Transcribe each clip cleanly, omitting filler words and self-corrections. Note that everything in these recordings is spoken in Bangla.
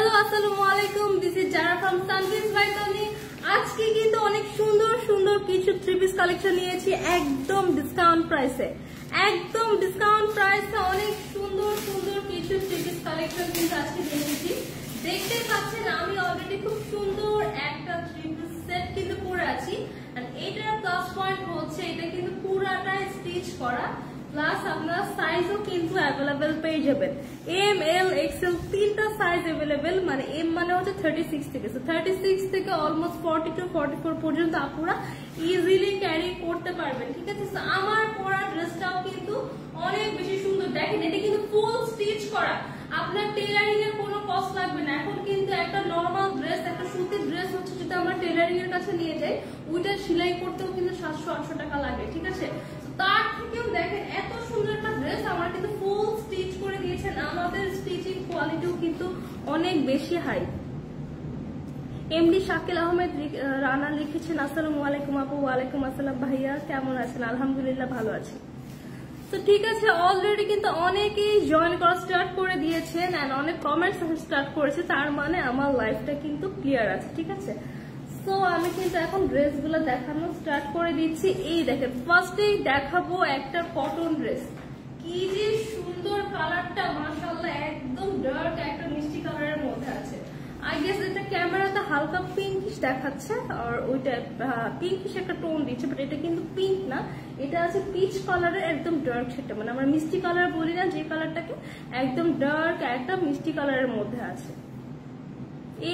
হ্যালো আসসালামু আলাইকুম, this is Zara from Sanvis by Toni. আজকে কিন্তু অনেক সুন্দর সুন্দর কিছু থ্রি পিস কালেকশন নিয়েছি একদম ডিসকাউন্ট প্রাইসে। অনেক সুন্দর সুন্দর কিছু থ্রি পিস কালেকশন কিন্তু আজকে নিয়েছি। দেখতেই পাচ্ছেন আমি অলরেডি খুব সুন্দর একটা থ্রি পিস সেট কিন্তু পরে আছি। আর এটার প্লাস পয়েন্ট হচ্ছে এটা কিন্তু পুরাটাই স্টিচ করা, প্লাস আপনারা সাইজও কিন্তু অ্যাভেলেবেল পেয়ে যাবেন। এম এল এক্সেল তিনটা সাইজ অ্যাভেলেবেল, মানে এম মানে হচ্ছে 36 থেকে, 36 থেকে অলমোস্ট 40 টু 44 পর্যন্ত আপনারা ইজিলি ক্যারি করতে পারবেন। ঠিক আছে, আমার পরা ড্রেসটাও কিন্তু অনেক বেশি সুন্দর। দেখেন এটা কিন্তু ফুল স্টিচ করা, আপনার টেলারিং এর কোনো কস্ট লাগবে না। এখন কিন্তু একটা নরমাল ড্রেস, একটা সুতির ড্রেস হচ্ছে যদি আমরা টেলারিং এর কাছে নিয়ে যাই, ওইটা সেলাই করতেও কিন্তু 700-800 টাকা লাগে। ঠিক আছে, তার থেকেও দেখেন এত সুন্দর একটা ড্রেস আমরা কিন্তু ফুল স্টিচ করে দিয়েছেন। আমাদের স্টিচিং কোয়ালিটিও কিন্তু অনেক বেশি হাই। এমডি শাকিল আহমেদ রানা লিখেছেন আসসালামু আলাইকুম আপু। ওয়ালাইকুম আসসালাম ভাইয়া, কেমন আছেন? আলহামদুলিল্লাহ ভালো আছি। তো ঠিক আছে, অলরেডি কিন্তু অনেকেই জয়েন করা স্টার্ট করে দিয়েছেন এন্ড অনেক কমেন্টস স্টার্ট করেছে, তার মানে আমার লাইফটা কিন্তু ক্লিয়ার আছে। ঠিক আছে, তো আমি কিন্তু এখন ড্রেসগুলো দেখানো স্টার্ট করে দিচ্ছি। এই দেখেন, ফার্স্টেই দেখাবো একটা কটন ড্রেস। কি যে সুন্দর কালারটা, মাশাআল্লাহ, একদম ডার্ক একটা মিষ্টি কালারের মধ্যে আছে। আই গেস এটা ক্যামেরাতে হালকা পিঙ্কিশ দেখাচ্ছে, আর ওইটা পিঙ্কিশ একটা টোন দিচ্ছে, বাট এটা কিন্তু পিঙ্ক না, এটা আছে পিচ কালারের একদম ডার্ক সেটা, মানে আমরা মিষ্টি কালার বলি না যে কালারটাকে, একদম ডার্ক একটা মিষ্টি কালারের মধ্যে আছে।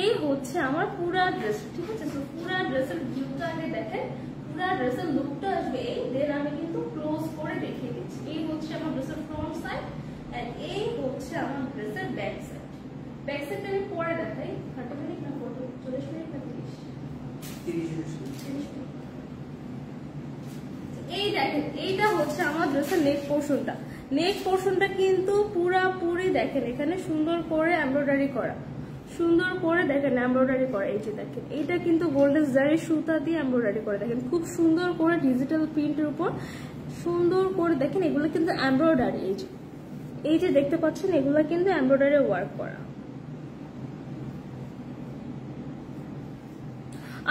এই হচ্ছে আমার পুরা ড্রেস। ঠিক আছে, তো পুরা ড্রেসের ভিউটা আগে দেখেন, পুরা ড্রেসের লুকটা আসবে এই, দেন আমি কিন্তু ক্লোজ করে দেখিয়ে দিচ্ছি। এই হচ্ছে আমার ড্রেসের ফ্রন্ট সাইড এন্ড এই হচ্ছে আমার ড্রেসের ব্যাক সাইড। ব্যাক সাইডটা আমি পরে দেখাই। 30 মিনিট না 40 মিনিট না 30 মিনিট। এই দেখেন, এইটা হচ্ছে আমার ড্রেসের নেক পোর্শনটা। নেক পোর্শনটা কিন্তু পুরাপুরি দেখেন এখানে সুন্দর করে এমব্রয়ডারি করা, সুন্দর করে দেখেন এমব্রয়ডারি করা। এই যে দেখেন, এইটা কিন্তু গোল্ডেন জারি সুতা দিয়ে এমব্রয়ডারি করে, দেখেন খুব সুন্দর করে ডিজিটাল প্রিন্টের উপর সুন্দর করে দেখেন, এগুলো কিন্তু এমব্রয়ডারি। এই যে দেখতে পাচ্ছেন, এগুলো কিন্তু এমব্রয়ডারি ওয়ার্ক করা।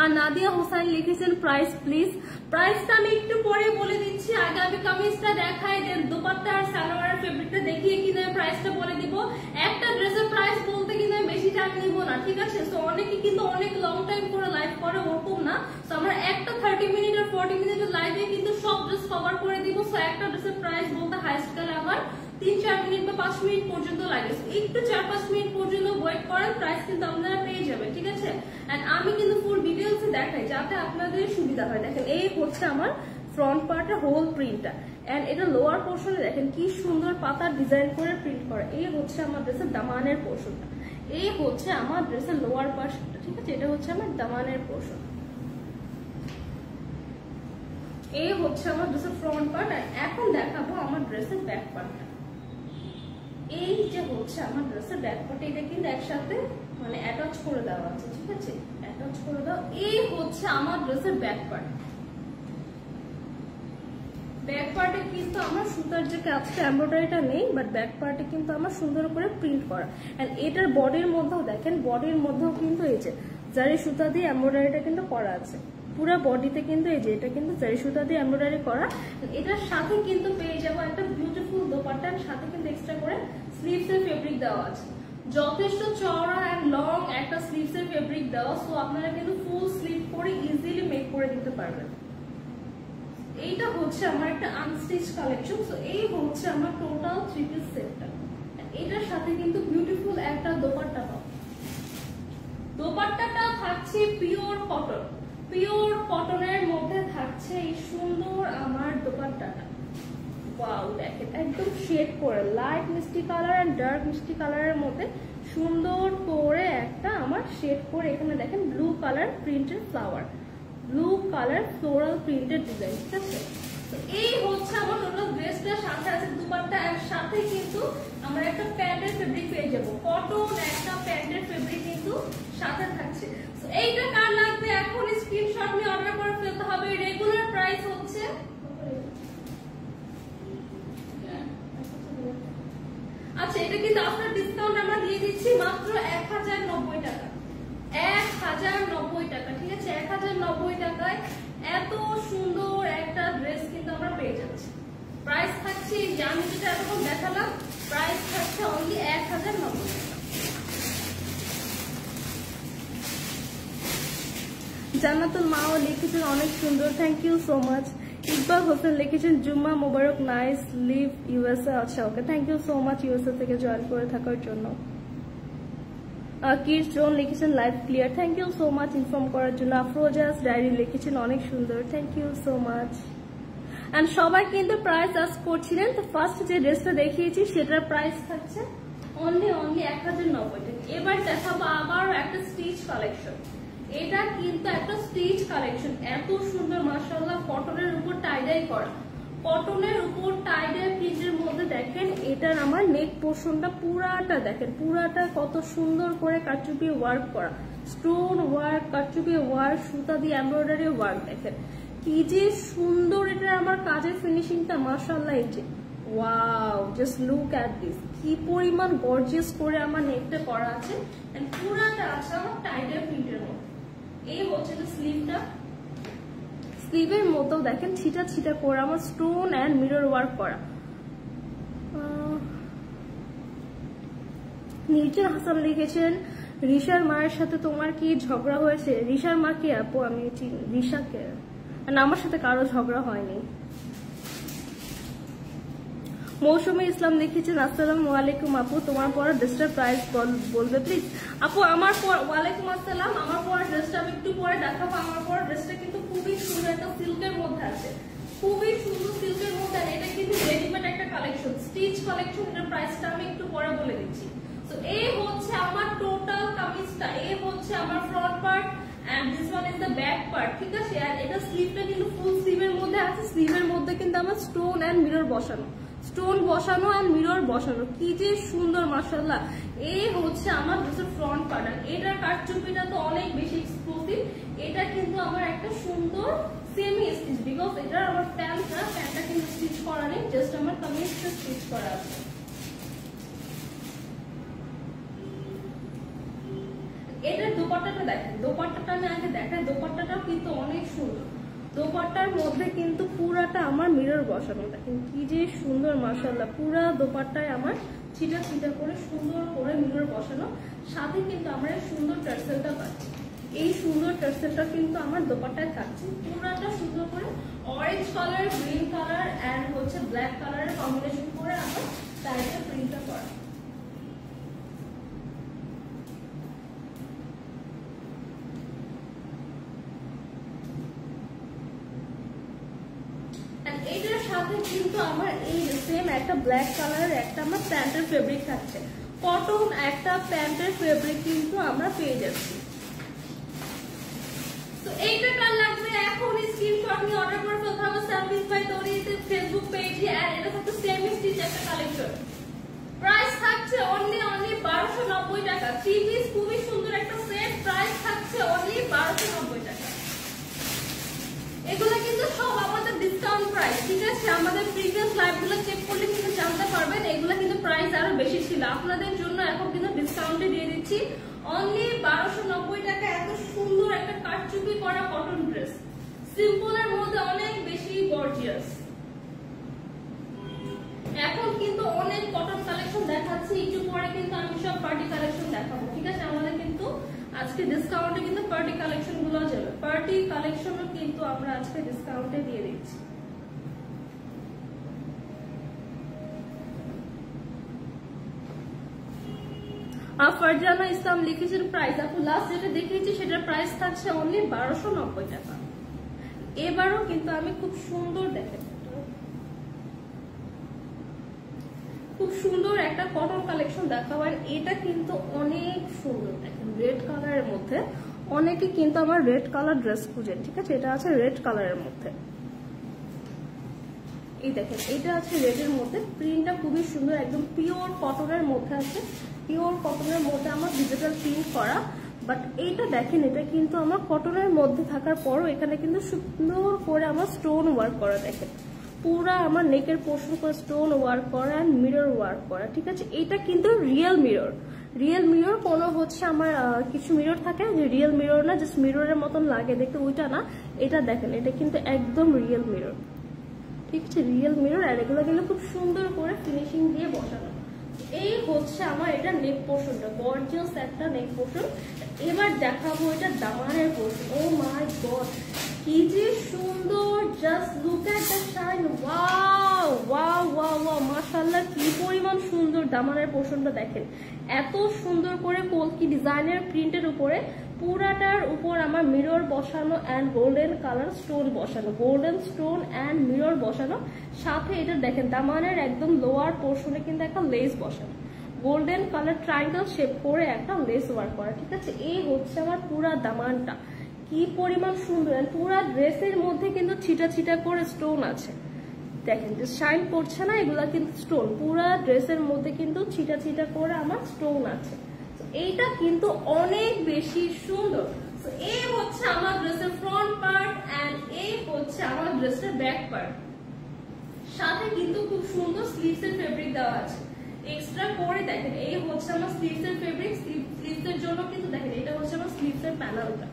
আর নাদিয়া হোসেন লিখেছেন প্রাইস প্লিজ। প্রাইসটা আমি একটু পরে বলে দিচ্ছি, আগে আমি কামিজটা দেখাই, দেন দোপাট্টা আর সালোয়ারের ফেব্রিকটা দেখিয়ে কিন্তু আমি প্রাইসটা বলে দিব। একটা ড্রেসের প্রাইস বলতে কিন্তু আমি বেশি টাইম নিব না। ঠিক আছে, তো অনেকে কিন্তু অনেক লং টাইম করে লাইভ করে, ওরকম না। তো আমরা একটা 30 মিনিট আর 40 মিনিটের লাইভে কিন্তু সব ড্রেস কভার করে দিব। সো একটা ড্রেসের প্রাইস বলতে হাইস্ট গেলে আমার 3-4 মিনিট বা 5 মিনিট পর্যন্ত লাগে। একটু 4-5 মিনিট পর্যন্ত ওয়েট করেন, প্রাইস কিন্তু আপনারা পেয়ে যাবেন। ঠিক আছে, এন্ড আমি কিন্তু ফুল ডিটেইলস দেখাই যাতে আপনাদের সুবিধা হয়। দেখেন, এই হচ্ছে আমার ফ্রন্ট পার্টের হোল প্রিন্টটা, এন্ড এটা লোয়ার পোর্শনে দেখেন কি সুন্দর পাতার ডিজাইন করে প্রিন্ট করা। এই হচ্ছে আমার ড্রেসের দামানের পোর্শনটা, এই হচ্ছে আমার ড্রেসের লোয়ার পোর্শনটা। ঠিক আছে, এটা হচ্ছে আমার দামানের পোর্শন, এই হচ্ছে আমার ড্রেসের ফ্রন্ট পার্ট। আর এখন দেখাবো আমার ড্রেসের ব্যাক পার্টটা। এই যে হচ্ছে আমার ড্রেসের ব্যাক পার্ট, এটা কিন্তু একসাথে মানে অ্যাটাচ করে দেওয়া আছে। ঠিক আছে, অ্যাটাচ করে দাও। এই হচ্ছে আমার ড্রেসের ব্যাক পার্ট। ব্যাক পার্টে কিন্তু আমার সুতার যে কাজটা এমব্রয়ডারিটা নেই, বাট ব্যাক পার্টে কিন্তু আমার সুন্দর করে প্রিন্ট করা। এন্ড এটার বডির মধ্যেও দেখেন, বডির মধ্যেও কিন্তু এই যে জারি সুতা দিয়ে এমব্রয়ডারিটা কিন্তু করা আছে পুরো বডিতে, কিন্তু এই যে এটা কিন্তু জারি সুতা দিয়ে এমব্রয়ডারি করা। এটার সাথে কিন্তু পেয়ে যাবো একটা বিউটিফুল দোপাট্টার সাথে কিন্তু এক্সট্রা করে স্লিভস এর ফেব্রিক দেওয়া আছে, যথেষ্ট চওড়া এন্ড লং একটা স্লিভস এর ফেব্রিক দেওয়া। সো আপনারা কিন্তু ফুল স্লিভ করে ইজিলি মেক করে দিতে পারবেন। এইটা হচ্ছে আমার একটা আনস্টিচ কালেকশন। সো এই হচ্ছে আমার টোটাল থ্রি পিস সেটটা। এটার সাথে কিন্তু বিউটিফুল একটা দোপাট্টা পাবো। দোপাট্টাটা থাকছে পিওর কটন, পিওর কটনের মধ্যে থাকছে এই সুন্দর আমার দোপাট্টাটা। ওয়াও, দেখেন একদম শেড করে লাইট মিষ্টি কালার আর ডার্ক মিষ্টি কালারের মধ্যে সুন্দর করে একটা আমার শেড করে, এখানে দেখেন blue colour printed flower, blue colour floral printed design. ঠিক আছে, তো এই হচ্ছে আমার টোটাল ড্রেসটার সাথে আছে দুপাট্টা, আর সাথে কিন্তু আমরা একটা প্যান্টের ফেব্রিক পেয়ে যাবো, কটন একটা প্যান্টের ফেব্রিক কিন্তু সাথে থাকছে। তো এইটা কার লাগবে এখন স্ক্রিনশট নিয়ে অর্ডার করে ফেলতে হবে। রেগুলার প্রাইস হচ্ছে, আচ্ছা এটা কিন্তু আফটার ডিসকাউন্ট আমরা দিয়ে দিচ্ছি মাত্র 1090 1090 টাকায় এত সুন্দর একটা ড্রেস কিন্তু আমরা পেয়ে যাচ্ছি। প্রাইস থাকছে, যে আমি যেটা এতক্ষণ দেখালাম, প্রাইস থাকছে অনলি 1090 টাকা। জান্নাতুল মাও লিখেছেন অনেক সুন্দর, thank you so much. Iqbal Hossain লিখেছেন জুম্মা মোবারক, নাইস, লিভ ইউএসএ। আচ্ছা okay, thank you so much USA থেকে জয়েন করে থাকার জন্য। কিডস জোন লিখেছেন live clear, thank you so much inform করার জন্য। আফরোজাস ডায়েরি লিখেছেন অনেক সুন্দর, thank you so much. And সবাই কিন্তু প্রাইস আস্ক করছিলেন, তো ফার্স্ট যে ড্রেসটা দেখিয়েছি সেটার প্রাইস থাকছে অনলি 1090 টাকা। এবার দেখাবো আবার একটা স্টিচ কালেকশন। এটা কিন্তু একটা স্টিচ কালেকশন, এত সুন্দর মাশাআল্লাহ, কটনের উপর টাইডাই করা, কটনের উপর টাইডাই প্রিন্টের মধ্যে দেখেন এটার আমার নেক পোর্শনটা পুরাটা দেখেন, পুরাটা কত সুন্দর করে কারচুপি ওয়ার্ক করা, স্টোন ওয়ার্ক, কারচুপি ওয়ার্ক, সুতা দিয়ে এমব্রয়ডারি ওয়ার্ক, দেখেন কি যে সুন্দর এটা আমার কাজের ফিনিশিংটা মাশাআল্লাহ। এই যে wow, just look at this, কি পরিমাণ গর্জিয়াস করে আমার নেকটা করা আছে, এন্ড পুরাটা আছে আমার টাইডাই প্রিন্টের মধ্যে। এই হচ্ছে যে স্লিভটা, স্লিভের মতো দেখেন ছিটা ছিটা করে আমার স্টোন এন্ড মিরর ওয়ার্ক করা। নির্জন হাসান লিখেছেন রিশার মায়ের সাথে তোমার কি ঝগড়া হয়েছে? রিশার মা কি আপু? আমি রিশাকে, আমার সাথে কারো ঝগড়া হয়নি। মৌসুমী ইসলাম লিখেছেন আসসালামু আলাইকুম আপু, তোমার পরা ড্রেসটার প্রাইস বলবে প্লিজ? আপু আমার ওয়ালাইকুম আসসালাম, আমার পরা ড্রেসটা আমি একটু পরে দেখাবো। আমার পরা ড্রেসটা কিন্তু খুবই সুন্দর একটা সিল্কের মধ্যে আছে, খুবই সুন্দর সিল্কের মধ্যে। এটা কিন্তু রেডিমেড একটা কালেকশন, স্টিচ কালেকশন। এটার প্রাইসটা আমি একটু পরে বলে দিচ্ছি। তো এই হচ্ছে আমার টোটাল কামিজটা, এই হচ্ছে আমার front part and this one is the back part, ঠিক আছে? আর এটা স্লিভটা কিন্তু ফুল স্লিভের মধ্যে আছে, স্লিভের মধ্যে কিন্তু আমার স্টোন এন্ড মিরর বসানো, স্টোন বসানো আর মিরর বসানো, কি যে সুন্দর মাশাআল্লাহ। এই হচ্ছে আমার ড্রেসের ফ্রন্ট পার্ট। আর এটার কাটচুপিটা তো অনেক বেশি এক্সক্লুসিভ। এটা কিন্তু আমার একটা সুন্দর সেমি স্টিচ, বিকজ এটা আমার প্যান্টটা কিন্তু স্টিচ করা নেই, জাস্ট আমার কামিজটা স্টিচ করা আছে। এটার দোপাট্টাটা দেখেন, দোপাট্টাটা আমি আগে দেখাই, দোপাট্টাটাও কিন্তু অনেক সুন্দর। দোপাট্টার মধ্যে কিন্তু পুরাটা আমার মিরর বসানো, দেখেন কি যে সুন্দর মাশাআল্লাহ। পুরা দোপাট্টায় আমার ছিটা ছিটা করে সুন্দর করে মিরর বসানো, সাথে কিন্তু আমরা সুন্দর টার্সেলটা পাচ্ছি। এই সুন্দর টার্সেলটা কিন্তু আমার দোপাট্টায় থাকছে, পুরাটা সুন্দর করে orange colour, green colour and হচ্ছে ব্ল্যাক কালারের কম্বিনেশন করে আমার সাইডে প্রিন্টটা করা। এটার সাথে কিন্তু আমার এই সেম একটা ব্ল্যাক কালারের একটা আমার প্যান্টের ফেব্রিক থাকছে, কটন একটা প্যান্টের ফেব্রিক কিন্তু আমরা পেয়ে যাচ্ছি। তো এইটা কার লাগবে এখন স্ক্রিনশট নিয়ে অর্ডার করে ফেলতে হবে সার্ভিস বাই তরিতে ফেসবুক পেজে। আর এটা হচ্ছে সেমি স্টিচ একটা কালেকশন, প্রাইস থাকছে অনলি 1290 টাকা। থ্রি পিস খুবই সুন্দর একটা সেট, প্রাইস থাকছে অনলি 1290 টাকা। এগুলো কিন্তু সব আমাদের ডিসকাউন্ট প্রাইস, ঠিক আছে? আমাদের প্রিভিয়াস লাইভগুলো চেক করলে কিন্তু জানতে পারবেন এগুলো কিন্তু প্রাইস আরো বেশি ছিল, আপনাদের জন্য এখন কিন্তু ডিসকাউন্টে দিয়ে দিচ্ছি অনলি 1290 টাকা। এত সুন্দর একটা কাটচুপি করা কটন ড্রেস, সিম্পলের মধ্যে অনেক বেশি গর্জিয়াস। এখন কিন্তু অনেক কটন কালেকশন দেখাচ্ছি, একটু পরে কিন্তু আমি সব পার্টি কালেকশন দেখাবো, ঠিক আছে? আমাদের কিন্তু আজকে ডিসকাউন্টে কিন্তু পার্টি কালেকশন গুলো যাবে, পার্টি কালেকশনও কিন্তু আমরা আজকে ডিসকাউন্টে দিয়ে দিচ্ছি। ফারজানা ইসলাম লিখেছেন প্রাইস, আপু লাস্ট যেটা দেখিয়েছি সেটার প্রাইস থাকছে অনলি 1290 টাকা। এবারও কিন্তু আমি খুব সুন্দর দেখেন, খুব সুন্দর একটা কটন কালেকশন দেখাবো। আর এটা কিন্তু অনেক সুন্দর, দেখেন রেড কালারের মধ্যে। অনেকে কিন্তু আমার রেড কালার ড্রেস খুঁজেন, ঠিক আছে? এটা আছে রেড কালারের মধ্যে, এই দেখেন এটা আছে রেডের মধ্যে, প্রিন্টটা খুবই সুন্দর, একদম পিওর কটনের মধ্যে আছে, পিওর কটনের মধ্যে আমার ডিজিটাল প্রিন্ট করা। বাট এইটা দেখেন, এটা কিন্তু আমার কটনের মধ্যে থাকার পরও এখানে কিন্তু সুন্দর করে আমার স্টোন ওয়ার্ক করা, দেখেন পুরা আমার নেকের পোর্শন করে স্টোন ওয়ার্ক করা এন্ড মিরর ওয়ার্ক করা, ঠিক আছে? এটা কিন্তু রিয়েল মিরর, রিয়েল মিরর কোনো হচ্ছে আমার কিছু মিরর থাকে যে রিয়েল মিরর না, জাস্ট মিররের মতন লাগে দেখতে, ওইটা না। এটা দেখেন, এটা কিন্তু একদম রিয়েল মিরর, ঠিক আছে, রিয়েল মিরর। আর এগুলো কিন্তু খুব সুন্দর করে ফিনিশিং দিয়ে বসানো। এই হচ্ছে আমার এটা নেক পোর্শনটা, গর্জিয়াস একটা নেক পোর্শন। এবার দেখাবো এটা দামানের পোর্শন। ও মাই গড, কি যে সুন্দর, just look at the shine, wow wow wow wow, মাশাআল্লাহ কি পরিমাণ সুন্দর দামানের পোর্শনটা দেখেন। এত সুন্দর করে কলকি ডিজাইনের প্রিন্টের উপরে পুরাটার উপর আমার মিরর বসানো অ্যান্ড গোল্ডেন কালার স্টোন বসানো, গোল্ডেন স্টোন অ্যান্ড মিরর বসানো। সাথে এটা দেখেন দামানের একদম লোয়ার পোর্শনে কিন্তু একটা লেস বসানো, গোল্ডেন কালার ট্রায়াঙ্গেল শেপ করে একটা লেস ওয়ার্ক করা, ঠিক আছে। এই হচ্ছে আমার পুরা দামানটা, কি পরিমাণ সুন্দর। পুরা ড্রেসের মধ্যে কিন্তু ছিটা ছিটা করে স্টোন আছে, দেখেন যে শাইন করছে না, এগুলা কিন্তু স্টোন। পুরা ড্রেসের মধ্যে কিন্তু ছিটা ছিটা করে আমার স্টোন আছে। এইটা কিন্তু অনেক বেশি সুন্দর। এই হচ্ছে আমার ড্রেসের ফ্রন্ট পার্ট এন্ড এই হচ্ছে আমার ড্রেসের ব্যাক পার্ট। সাথে কিন্তু খুব সুন্দর স্লিভস এর ফেব্রিক দেওয়া আছে এক্সট্রা করে। দেখেন এই হচ্ছে আমার স্লিভস এর ফেব্রিক, স্লিভস এর জন্য কিন্তু দেখেন এটা হচ্ছে আমার স্লিভস এর প্যানেলটা,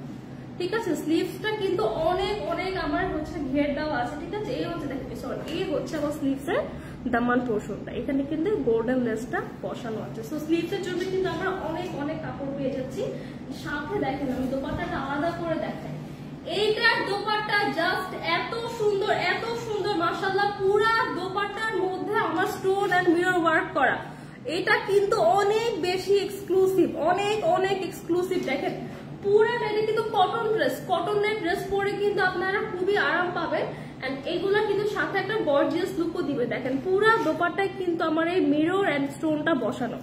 ঠিক আছে। স্লিভসটা কিন্তু অনেক অনেক আমার হচ্ছে ঘের দেওয়া আছে, ঠিক আছে। এই হচ্ছে দেখেন, সরি, এই হচ্ছে আমার স্লিভস এর দামান পোর্শনটা, এখানে কিন্তু গোল্ডেন লেসটা বসানো আছে। সো স্লিভস এর জন্য কিন্তু আমরা অনেক অনেক কাপড় পেয়ে যাচ্ছি। সাথে দেখেন আমি দোপাট্টাটা আলাদা করে দেখাই, এইটার দোপাট্টা জাস্ট এত সুন্দর মাশাআল্লাহ। পুরা দোপাট্টার মধ্যে আমার স্টোন এন্ড মিরর ওয়ার্ক করা, এটা কিন্তু অনেক বেশি এক্সক্লুসিভ, অনেক অনেক এক্সক্লুসিভ। দেখেন পুরাটা এটা কিন্তু কটন ড্রেস, কটনের ড্রেস পরে কিন্তু আপনারা খুবই আরাম পাবেন। এন্ড এগুলা কিন্তু সাথে একটা গর্জিয়াস লুকও দিবে। দেখেন পুরা দোপাট্টায় কিন্তু আমার এই মিরর এন্ড স্টোনটা বসানো,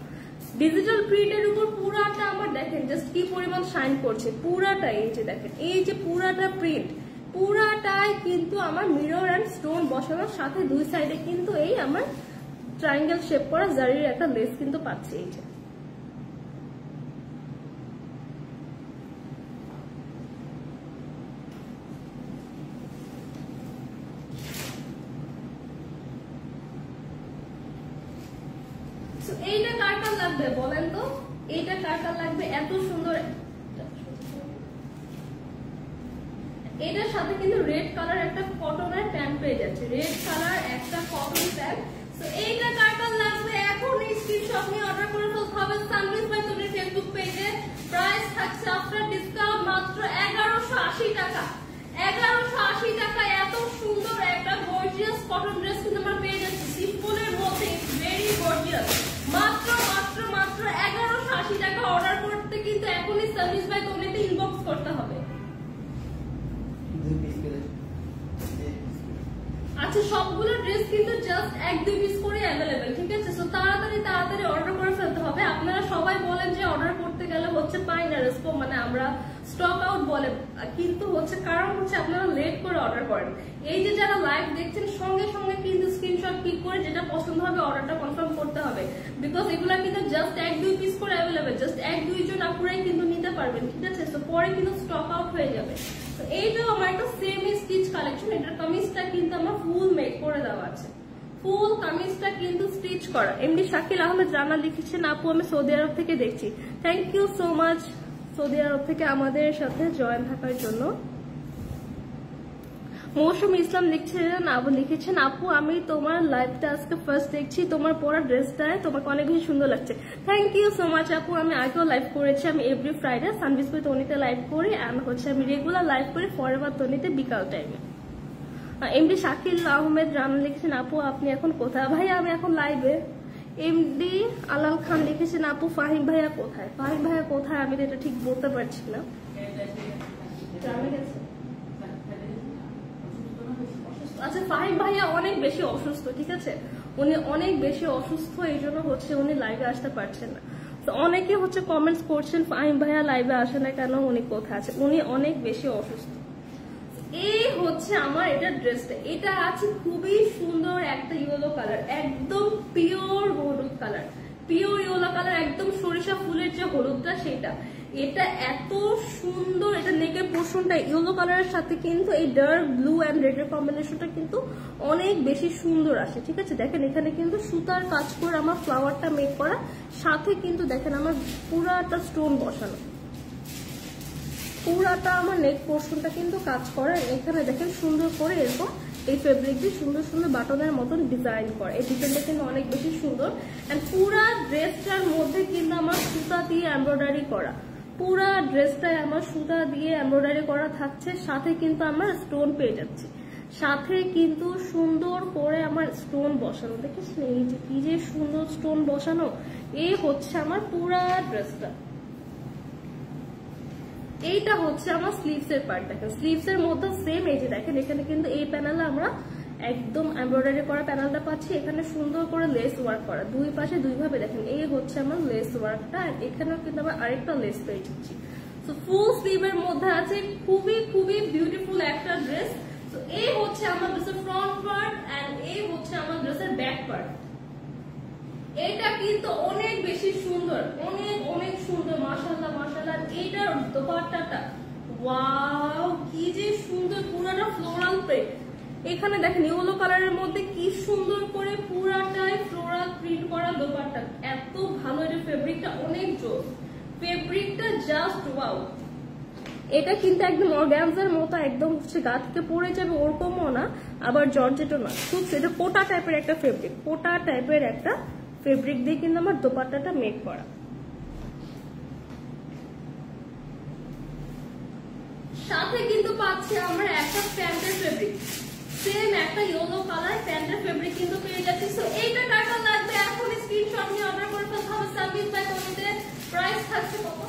ডিজিটাল প্রিন্টের উপর পুরাটা আমার দেখেন জাস্ট কি পরিমাণ শাইন করছে। পুরাটা এই যে দেখেন, এই যে পুরাটা প্রিন্ট, পুরাটাই কিন্তু আমার মিরর এন্ড স্টোন বসানোর সাথে দুই সাইডে কিন্তু এই আমার ট্রায়াঙ্গেল শেপ করা জারির একটা লেস কিন্তু পাচ্ছি। এই যে এইটা কার কার লাগবে বলেন তো, এইটা কার কার লাগবে? এত সুন্দর। এটার সাথে কিন্তু রেড কালার একটা কটনের প্যান্ট পেয়ে যাচ্ছে, রেড কালার একটা কটন প্যান্ট। তো এইটা কার কার লাগবে এখন স্ক্রিনশট নিয়ে অর্ডার করে ফেলতে হবে সানভিস বাই তনির ফেসবুক পেজে। প্রাইস থাকছে আফটার ডিসকাউন্ট মাত্র 1180 টাকা। 1180 টাকা এত সুন্দর একটা গর্জিয়াস কটন ড্রেস কিন্তু আমরা পেয়ে যাচ্ছি সিম্পলের মধ্যে, ভেরি গর্জিয়াস। মাত্র 1180 টাকা। অর্ডার করতে কিন্তু এখনই সার্ভিস বাই তনিতে ইনবক্স করতে হবে। আচ্ছা সবগুলো ড্রেস কিন্তু জাস্ট 1-2 পিস করে অ্যাভেলেবেল, ঠিক আছে। সো তাড়াতাড়ি অর্ডার করে ফেলতে হবে। আপনারা সবাই বলেন যে অর্ডার করতে গেলে হচ্ছে পাই না রেসপন্স, মানে আমরা স্টক আউট বলে, কিন্তু হচ্ছে কারণ হচ্ছে আপনারা লেট করে অর্ডার করেন। এই যে যারা লাইভ দেখছেন সঙ্গে সঙ্গে কিন্তু স্ক্রিনশট ক্লিক করে যেটা পছন্দ হবে অর্ডারটা কনফার্ম করতে হবে, বিকজ এগুলা কিন্তু জাস্ট 1-2 পিস করে অ্যাভেলেবেল, জাস্ট 1-2 জন আপুরাই কিন্তু নিতে পারবেন, ঠিক আছে। তো পরে কিন্তু স্টক আউট হয়ে যাবে। তো এইটাও আমার একটা সেমি স্টিচ কালেকশন। এটার কামিজটা কিন্তু আমার ফুল মেক করে দেওয়া আছে, ফুল কামিজটা কিন্তু স্টিচ করা। এমডি শাকিল আহমেদ রানা লিখেছেন, আপু আমি সৌদি আরব থেকে দেখছি। থ্যাংক ইউ সো মাচ সৌদি আরব থেকে আমাদের সাথে জয়েন থাকার জন্য। মৌসুম ইসলাম লিখেছেন, আপু আমি তোমার লাইভটা আজকে ফার্স্ট দেখছি, তোমার পরা ড্রেসটায় তোমাকে অনেক বেশি সুন্দর লাগছে। থ্যাংক ইউ সো মাচ আপু। আমি আগেও লাইভ করেছি, আমি এভরি ফ্রাইডে সানভিস বাই তনিতে লাইভ করি, আমি রেগুলার লাইভ করি ফরএভার তনিতে বিকাল টাইমে। এমডি শাকিল আহমেদ রানা লিখেছেন, আপু আপনি এখন কোথায়? ভাই আমি এখন লাইভে। এমডি আলাল খান লিখেছেন, আপু ফাহিম ভাইয়া কোথায়? ফাহিম ভাইয়া কোথায় আমি তো এটা ঠিক বলতে পারছি না। আচ্ছা ফাহিম ভাইয়া অনেক বেশি অসুস্থ, ঠিক আছে, উনি অনেক বেশি অসুস্থ, এই জন্য হচ্ছে উনি লাইভে আসতে পারছেন না। তো অনেকে হচ্ছে কমেন্টস করছেন ফাহিম ভাইয়া লাইভে আসে না কেন, উনি কোথায় আছে? উনি অনেক বেশি অসুস্থ। এই হচ্ছে আমার এটা ড্রেসটা, এটা আছে খুবই সুন্দর একটা ইয়েলো কালার, একদম পিওর হলুদ কালার, পিওর ইয়েলো কালার, একদম সরিষা ফুলের যে হলুদটা সেটা। এটা এত সুন্দর, এটা নেকের পোর্শনটা ইয়েলো কালারের সাথে কিন্তু এই ডার্ক ব্লু অ্যান্ড রেড এর কম্বিনেশনটা কিন্তু অনেক বেশি সুন্দর আসে। ঠিক আছে, দেখেন এখানে কিন্তু সুতার কাজ করে আমার ফ্লাওয়ারটা মেক করা, সাথে কিন্তু দেখেন আমার পুরাটা স্টোন বসানো, পুরাটা আমার নেক পোর্শনটা কিন্তু কাজ করে। এখানে দেখেন সুন্দর করে এরকম এই ফেব্রিক দিয়ে সুন্দর সুন্দর বাটনের মতন ডিজাইন করে, এই ডিজাইনটা কিন্তু অনেক বেশি সুন্দর। এন্ড পুরা ড্রেসটার মধ্যে কিন্তু আমার সুতা দিয়ে এমব্রয়ডারি করা, পুরা ড্রেসটায় আমার সুতা দিয়ে এমব্রয়ডারি করা থাকছে, সাথে কিন্তু আমার স্টোন পেয়ে যাচ্ছি, সাথে কিন্তু সুন্দর করে আমার স্টোন বসানো। দেখিস না এই যে কি যে সুন্দর স্টোন বসানো, এই হচ্ছে আমার পুরা ড্রেসটা। এইটা হচ্ছে আমার স্লিভস এর পার্ট। দেখেন স্লিভস এর মধ্যে সেম এই যে দেখেন এখানে কিন্তু এই প্যানেলে আমরা একদম এমব্রয়ডারি করা প্যানেলটা পাচ্ছি, এখানে সুন্দর করে লেস ওয়ার্ক করা, দুই পাশে দুই ভাবে দেখেন এই হচ্ছে আমার লেস ওয়ার্কটা। এখানেও কিন্তু আবার আরেকটা লেস পেয়ে যাচ্ছি। তো ফুল স্লিভের মধ্যে আছে, খুবই খুবই বিউটিফুল একটা ড্রেস। তো এই হচ্ছে আমার ড্রেসের ফ্রন্ট পার্ট এন্ড এই হচ্ছে আমার ড্রেসের ব্যাক পার্ট। এটা কিন্তু অনেক বেশি সুন্দর, অনেক অনেক সুন্দর, মাশাআল্লাহ মাশাআল্লাহ। এইটার দোপাট্টাটা ওয়াও কি যে সুন্দর, পুরাটা ফ্লোরাল প্রিন্ট। এখানে দেখেন ইয়েলো কালারের মধ্যে কি সুন্দর করে পুরাটাই ফ্লোরাল প্রিন্ট করা দোপাট্টা, এত ভালো। এটা ফেব্রিকটা অনেক জোস, ফেব্রিকটা জাস্ট ওয়াও। এটা কিন্তু একদম অর্গানজার মতো, একদম গা থেকে পড়ে যাবে ওরকমও না, আবার জর্জেটও না, খুব এটা কোটা টাইপের একটা ফেব্রিক, কোটা টাইপের একটা ফেব্রিক দিয়ে কিন্তু আমার দোপাট্টাটা মেক করা। সাথে কিন্তু পাচ্ছি আমরা একটা প্যান্টের ফেব্রিক, সেম একটা ইয়েলো কালার প্যান্টের ফেব্রিক কিন্তু পেয়ে যাচ্ছি। সো এইটা কাটা লাগবে এখন স্ক্রিনশট নিয়ে অর্ডার করে ফেলতে হবে সার্ভিস বাই কমিতে। প্রাইস থাকছে কত?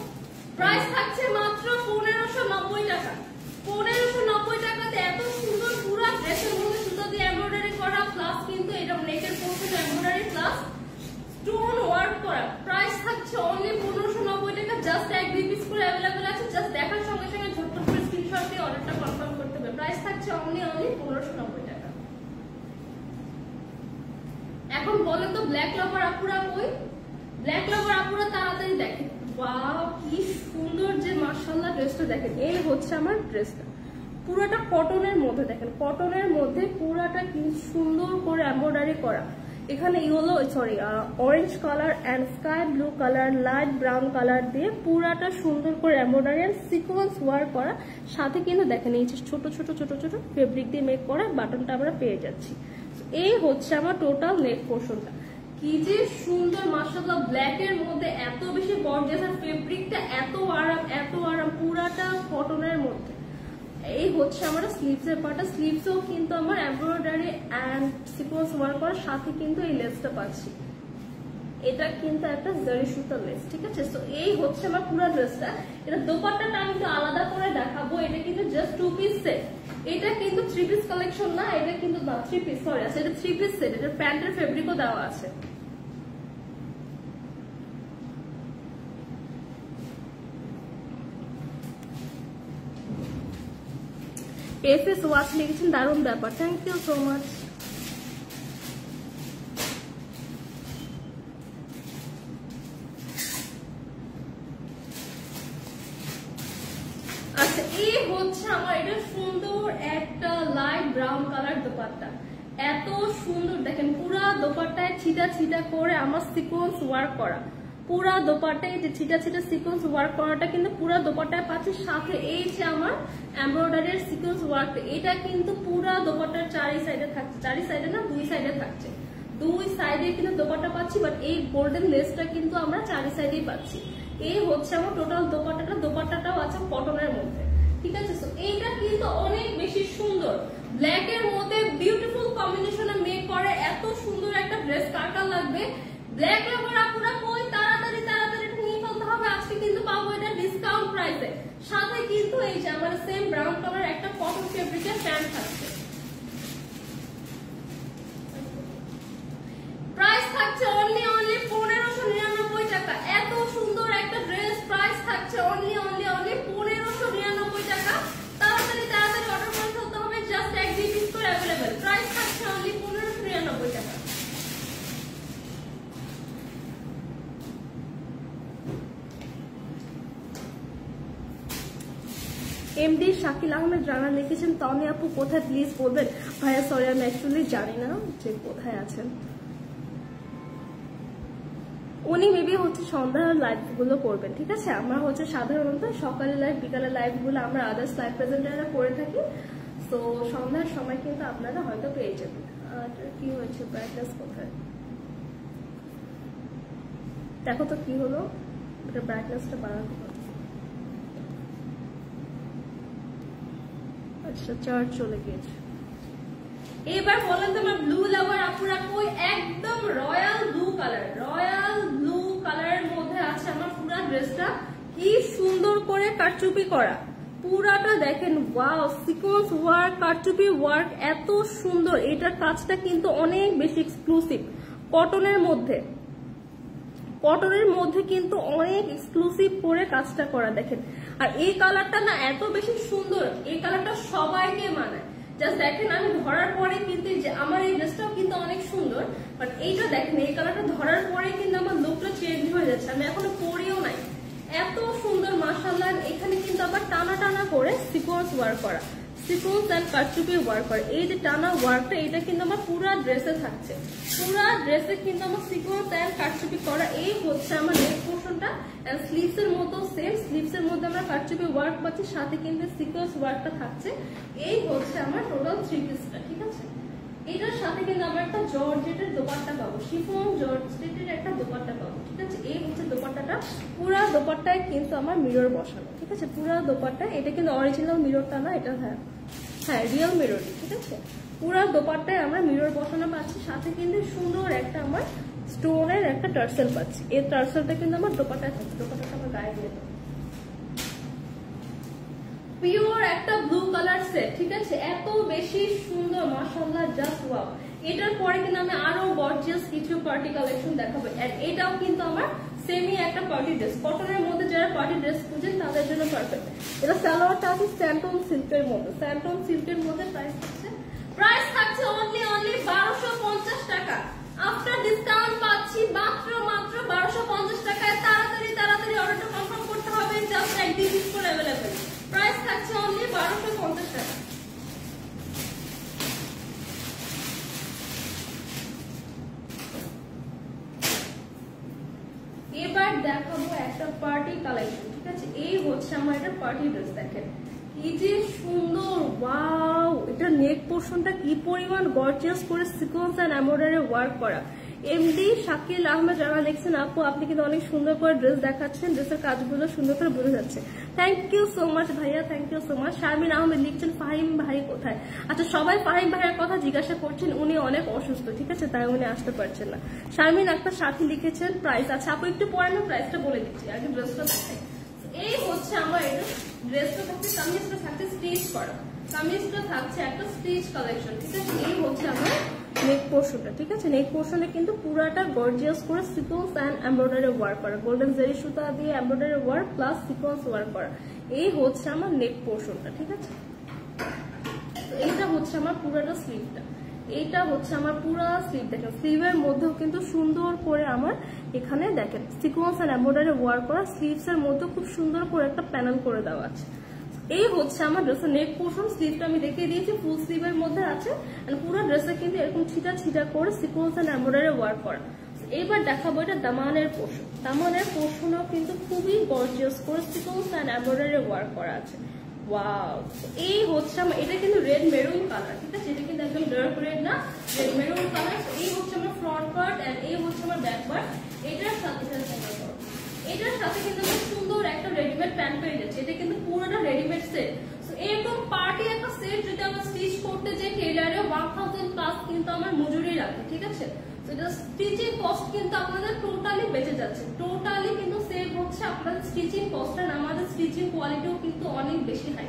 প্রাইস থাকছে মাত্র 1590 টাকা। 1590 টাকাতে এত সুন্দর পুরো ড্রেসের মধ্যে সুতো দিয়ে এমব্রয়ডারি করা, প্লাস কিন্তু এটা নেকের portion embroidery plus stone work করা। প্রাইস থাকছে অনলি 1590 টাকা। জাস্ট এক দুই পিস করে अवेलेबल আছে, জাস্ট দেখার সঙ্গে সঙ্গে ছোট্ট করে স্ক্রিনশট দিয়ে অর্ডারটা কনফার্ম করতে হবে। প্রাইস থাকছে অনলি 1590 টাকা। এখন বলেন তো ব্ল্যাক লাভার আপুরা কই? ব্ল্যাক লাভার আপুরা তাড়াতাড়ি দেখেন। ওয়াও কি সুন্দর যে মাশাআল্লাহ ড্রেসটা দেখেন। এই হচ্ছে আমার ড্রেসটা, পুরাটা কটনের মধ্যে, দেখেন কটনের মধ্যে পুরাটা কি সুন্দর করে এমব্রয়ডারি করা। এখানে yellow orange colour and sky blue colour, light brown colour দিয়ে পুরাটা সুন্দর করে এমব্রয়ডারি এন্ড সিকোয়েন্স ওয়ার্ক করা, সাথে কিন্তু দেখেন এই যে ছোট ছোট ছোট ছোট ফেব্রিক দিয়ে মেক করা বাটনটা আমরা পেয়ে যাচ্ছি। এই হচ্ছে আমার টোটাল নেক পোর্শনটা, কি যে সুন্দর মাশাআল্লাহ। ব্ল্যাক এর মধ্যে এত বেশি গর্জিয়াস, আর ফেব্রিকটা এত আরাম, এত আরাম, পুরাটা কটনের মধ্যে। এই হচ্ছে আমার স্লিভস এর পার্টটা, স্লিভসও কিন্তু আমার এমব্রয়ডারি এন্ড সিকোয়েন্স ওয়ার্ক করার সাথে কিন্তু এই লেসটা পাচ্ছি, এটা কিন্তু একটা জারি সুতার লেস। ঠিক আছে, তো এই হচ্ছে আমার পুরো ড্রেসটা। এটা দোপাট্টাটা আমি একটু আলাদা করে দেখাবো। এটা কিন্তু জাস্ট 2 পিস সেট, এটা কিন্তু 3 পিস কালেকশন না, এটা কিন্তু 3 পিস সরি আছে, এটা 3 পিস সেট। এটা প্যান্টের ফেব্রিকও দেওয়া আছে। এফএস ওয়াচ লিখেছেন, দারুণ ব্যাপার, থ্যাংক ইউ সো মাচ। আচ্ছা এই হচ্ছে আমার এটা সুন্দর একটা লাইট ব্রাউন কালার দোপাট্টা, এত সুন্দর দেখেন পুরা দোপাট্টায় ছিটা ছিটা করে আমার সিকোয়েন্স ওয়ার্ক করা, পুরা দোপাট্টায় যে ছিটা ছিটা সিকোয়েন্স ওয়ার্ক করাটা কিন্তু পুরা দোপাট্টায় পাচ্ছি। সাথে এই যে আমার এমব্রয়ডারির সিকোয়েন্স ওয়ার্ক, এটা কিন্তু পুরা দোপাট্টার চারি সাইডে থাকছে, চারি সাইডে না 2 সাইডে থাকছে, 2 সাইডে কিন্তু দোপাট্টা পাচ্ছি, বাট এই গোল্ডেন লেসটা কিন্তু আমরা চারি সাইডেই পাচ্ছি। এই হচ্ছে আমার টোটাল দোপাট্টাটা, দোপাট্টাটাও আছে কটনের মধ্যে। ঠিক আছে, সো এইটা কিন্তু অনেক বেশি সুন্দর, ব্ল্যাক এর মধ্যে বিউটিফুল কম্বিনেশনে মেক করে এত সুন্দর একটা ড্রেস কাটা লাগবে। ব্ল্যাক লাভার আপুরা কই, তাড়াতাড়ি তাড়াতাড়ি নিয়ে ফেলতে হবে, আজকে কিন্তু পাবো এটা ডিসকাউন্ট প্রাইসে। সাথে কিন্তু এই যে আমার সেম ব্রাউন কালার একটা কটন ফেব্রিকের প্যান্ট থাকছে। প্রাইস থাকছে অনলি 1599 টাকা। এত সুন্দর একটা ড্রেস, প্রাইস থাকছে অনলি 1599 টাকা। তাড়াতাড়ি তাড়াতাড়ি অর্ডার করে ফেলতে হবে, জাস্ট এক দুই পিস করে अवेलेबल। প্রাইস থাকছে অনলি 1599 টাকা। এমডি শাকিল আহমেদ রানা লিখেছেন তনি আপু কোথায় প্লিজ বলবেন। ভাইয়া সরি আমি অ্যাকচুয়ালি জানি না যে কোথায় আছেন। উনি মেবি হচ্ছে সন্ধ্যার লাইভ গুলো করবেন, ঠিক আছে। আমরা হচ্ছে সাধারণত সকালে লাইভ বিকালে লাইভ গুলো আমরা আদার্স লাইভ প্রেজেন্টাররা করে থাকি। তো সন্ধ্যার সময় কিন্তু আপনারা হয়তো পেয়ে যাবেন। কি হয়েছে ব্রাইটনেস কোথায় দেখো তো কি হলো, এটা ব্রাইটনেসটা বাড়াতে হবে। আচ্ছা চার্জ চলে গিয়েছে। এবার বলেন তোমার ব্লু লাভার আপুরা কই? একদম রয়্যাল ব্লু কালারের মধ্যে আছে আমার পুরো ড্রেসটা। কি সুন্দর করে কারচুপি করা, পুরাটা দেখেন ওয়াও, সিকোয়েন্স ওয়ার্ক, কারচুপি ওয়ার্ক, এত সুন্দর। এটার কাজটা কিন্তু অনেক বেশি এক্সক্লুসিভ, কটনের মধ্যে কিন্তু অনেক এক্সক্লুসিভ করে কাজটা করা দেখেন। আর এই কালারটা না এত বেশি সুন্দর, এই কালারটা সবাইকে মানায়। জাস্ট দেখেন আমি ধরার পরে কিন্তু আমার এই ড্রেসটাও কিন্তু অনেক সুন্দর, বাট এইটা দেখেন এই কালারটা ধরার পরে কিন্তু আমার লুকটা চেঞ্জ হয়ে যাচ্ছে। আমি এখনো পরিও নাই, এত সুন্দর মাশাআল্লাহ। এখানে কিন্তু আবার টানা টানা করে সিকোয়েন্স ওয়ার্ক করা, সিকোয়েন্স এন্ড কারচুপি ওয়ার্ক করা। এই যে টানা ওয়ার্কটা এটা কিন্তু আমার পুরা ড্রেসে থাকছে, পুরা ড্রেসে কিন্তু আমার সিকোয়েন্স এন্ড কারচুপি করা। এই হচ্ছে আমার নেক পোর্শনটা, এন্ড স্লিভস এর মতো সেম, স্লিভস এর মধ্যে আমরা কারচুপি ওয়ার্ক পাচ্ছি, সাথে কিন্তু সিকোয়েন্স ওয়ার্কটা থাকছে। এই হচ্ছে আমার টোটাল 3 পিসটা, ঠিক আছে। এটার সাথে কিন্তু আমরা একটা জর্জেটের দোপাট্টা পাবো, শিফন জর্জেটের একটা দোপাট্টা পাবো, ঠিক আছে। এই হচ্ছে দোপাট্টাটা, পুরা দোপাট্টায় কিন্তু আমার মিরর বসানো, ঠিক আছে। পুরা দোপাট্টা, এটা কিন্তু অরিজিনাল মিররটা না, এটা হ্যাঁ রিয়েল মিরর, ঠিক আছে। পুরা দোপাট্টায় আমরা মিরর বসানো পাচ্ছি, সাথে কিন্তু সুন্দর একটা আমার স্টোনের একটা টার্সেল পাচ্ছি। এই টার্সেলটা কিন্তু আমার দোপাট্টায় থাকছে, দোপাট্টাটা আমার গায়ে দিয়ে দেবো। পিওর একটা ব্লু কালার সেট, ঠিক আছে। এত বেশি সুন্দর মাশাআল্লাহ, জাস্ট ওয়াও। এটার পরে কিন্তু আমি আরো গর্জিয়াস কিছু পার্টি কালেকশন দেখাবো। আর এটাও কিন্তু আমার সেমি একটা পার্টি ড্রেস, কটনের মধ্যে যারা পার্টি ড্রেস খুঁজেন তাদের জন্য পারফেক্ট। এটা সালোয়ারটা আছে স্যান্টন সিল্কের মধ্যে, স্যান্টন সিল্কের মধ্যে প্রাইস থাকছে অনলি 1250 টাকা। আফটার ডিসকাউন্ট পাচ্ছি মাত্র 1250 টাকায়। তাড়াতাড়ি অর্ডারটা কনফার্ম করতে হবে, জাস্ট একদিন ডিসকাউন্ট अवेलेबल। প্রাইস থাকছে অনলি 1250 টাকা। এবার দেখাবো একটা পার্টি কালেকশন, ঠিক আছে। এই হচ্ছে আমার একটা পার্টি ড্রেস, দেখেন কি যে সুন্দর, ওয়াও। এটা নেক পোর্শনটা কি পরিমাণ গর্জিয়াস করে সিকোয়েন্স এন্ড এমব্রয়ডারি ওয়ার্ক করা। এমডি শাকিল আহমেদ যারা লিখছেন আপু আপনি কিন্তু অনেক সুন্দর করে ড্রেস দেখাচ্ছেন, ড্রেসের কাজগুলো সুন্দর করে বোঝা যাচ্ছে। থ্যাংক ইউ সো মাচ ভাইয়া, thank you so much. Sharmin Ahmed লিখছেন ফাহিম ভাই কোথায়? আচ্ছা সবাই ফাহিম ভাইয়ের কথা জিজ্ঞাসা করছেন, উনি অনেক অসুস্থ, ঠিক আছে, তাই উনি আসতে পারছেন না। শারমিন একটা সাথী লিখেছেন প্রাইস, আচ্ছা আপু একটু পরে আমি প্রাইসটা বলে দিচ্ছি, আগে ড্রেসটা দেখাই। এই হচ্ছে আমার এটা ড্রেসটা থাকছে, কামিজটা থাকছে স্টিচ করা, কামিজটা থাকছে একটা স্টিচ কালেকশন, ঠিক আছে। এই হচ্ছে আমার নেক পোর্শনটা, ঠিক আছে। নেক পোর্শনে কিন্তু পুরাটা গর্জিয়াস করে সিকোয়েন্স এন্ড এমব্রয়ডারি ওয়ার্ক করা, গোল্ডেন জেরি সুতা দিয়ে embroidery work plus sequence work করা। এই হচ্ছে আমার নেক পোর্শনটা, ঠিক আছে। তো এইটা হচ্ছে আমার পুরাটা স্লিভটা, এইটা হচ্ছে আমার পুরা স্লিভ। দেখেন স্লিভের মধ্যেও কিন্তু সুন্দর করে আমার এখানে দেখেন সিকোয়েন্স এন্ড এমব্রয়ডারি ওয়ার্ক করা, স্লিভস এর মধ্যে খুব সুন্দর করে একটা প্যানেল করে দেওয়া আছে। এই হচ্ছে আমার ড্রেসের নেক পোর্শন, স্লিভটা আমি দেখিয়ে দিয়েছি ফুল স্লিভের মধ্যে আছে, পুরো ড্রেসে কিন্তু এরকম ছিটা ছিটা করে সিকোয়েন্স এন্ড এমব্রয়ডারি ওয়ার্ক করা। এবার দেখাবো এটা দামানের পোর্শন, দামানের পোর্শনও কিন্তু খুবই গর্জিয়াস করে সিকোয়েন্স এন্ড এমব্রয়ডারি ওয়ার্ক করা আছে, ওয়াও। এই হচ্ছে আমার, এটা কিন্তু রেড মেরুন কালার, ঠিক আছে, এটা কিন্তু একদম ডার্ক রেড না, রেড মেরুন কালার। এই হচ্ছে আমার ফ্রন্ট পার্ট এন্ড এই হচ্ছে আমার ব্যাক পার্ট। এটার সাথে কিন্তু আমার সুন্দর একটা রেডিমেড প্যান্ট পেয়ে যাচ্ছে, এটা কিন্তু পুরোটা রেডিমেড সেট। তো এরকম পার্টি একটা সেট যদি আমরা স্টিচ করতে যাই টেলারে 1000 প্লাস কিন্তু আমার মজুরি লাগে, ঠিক আছে। তো এটা স্টিচিং কস্ট কিন্তু আপনাদের টোটালি বেঁচে যাচ্ছে, টোটালি কিন্তু সেভ হচ্ছে আপনাদের স্টিচিং কস্ট, আর আমাদের স্টিচিং কোয়ালিটিও কিন্তু অনেক বেশি হাই।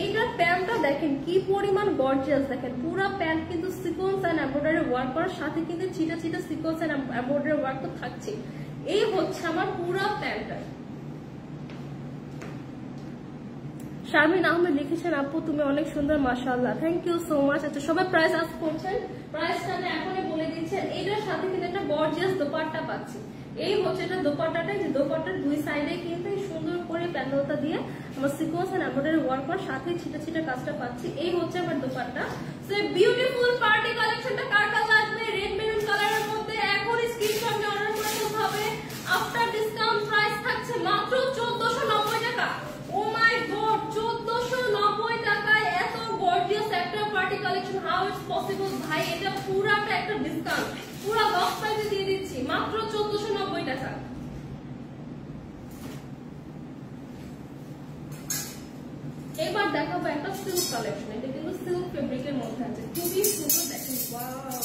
এইটার প্যান্টটা দেখেন কি পরিমাণ গর্জিয়াস, দেখেন পুরো প্যান্ট কিন্তু সিকোয়েন্স এন্ড এমব্রয়ডারি ওয়ার্ক করার সাথে কিন্তু ছিটা ছিটা সিকোয়েন্স এন্ড এমব্রয়ডারি ওয়ার্ক তো থাকছে। এই হচ্ছে আমার পুরো প্যান্টটা। শারমিন আহমেদ লিখেছেন আপু তুমি অনেক সুন্দর মাশাআল্লাহ, থ্যাংক ইউ সো মাচ। আচ্ছা সবাই প্রাইস আস্ক করছেন, প্রাইসটা আমি এখনই বলে দিচ্ছি। এটার সাথে কিন্তু একটা গর্জিয়াস দোপাট্টা পাচ্ছি, এই হচ্ছে এটা দোপাট্টাটা, যে দোপাট্টার দুই সাইডে কিন্তু সুন্দর করে প্যানেলটা দিয়ে আমার সিকোয়েন্স এন্ড এমব্রয়ডারি ওয়ার্ক করা, সাথে ছিটা ছিটা কাজটা পাচ্ছি। এই হচ্ছে আমার দোপাট্টা। সো এই বিউটিফুল পার্টি কালেকশনটা কার কার লাগবে রেড মেরুন কালারের মধ্যে এখন স্ক্রিনশট নিয়ে অর্ডার করে দিতে হবে। আফটার ডিসকাউন্ট প্রাইস থাকছে মাত্র 1490 টাকা। ও মাই গড, 1490 টাকায় এত গর্জিয়াস একটা party collection, how it's possible ভাই? এটা পুরাটা একটা ডিসকাউন্ট, পুরো বক্স প্রাইসে দিয়ে দিচ্ছি মাত্র 1490 টাকা। এবার দেখাবো একটা সিল্ক কালেকশন। এটা কিন্তু সিল্ক ফেব্রিকের মধ্যে আছে, খুবই সুন্দর। দেখেন ওয়াও,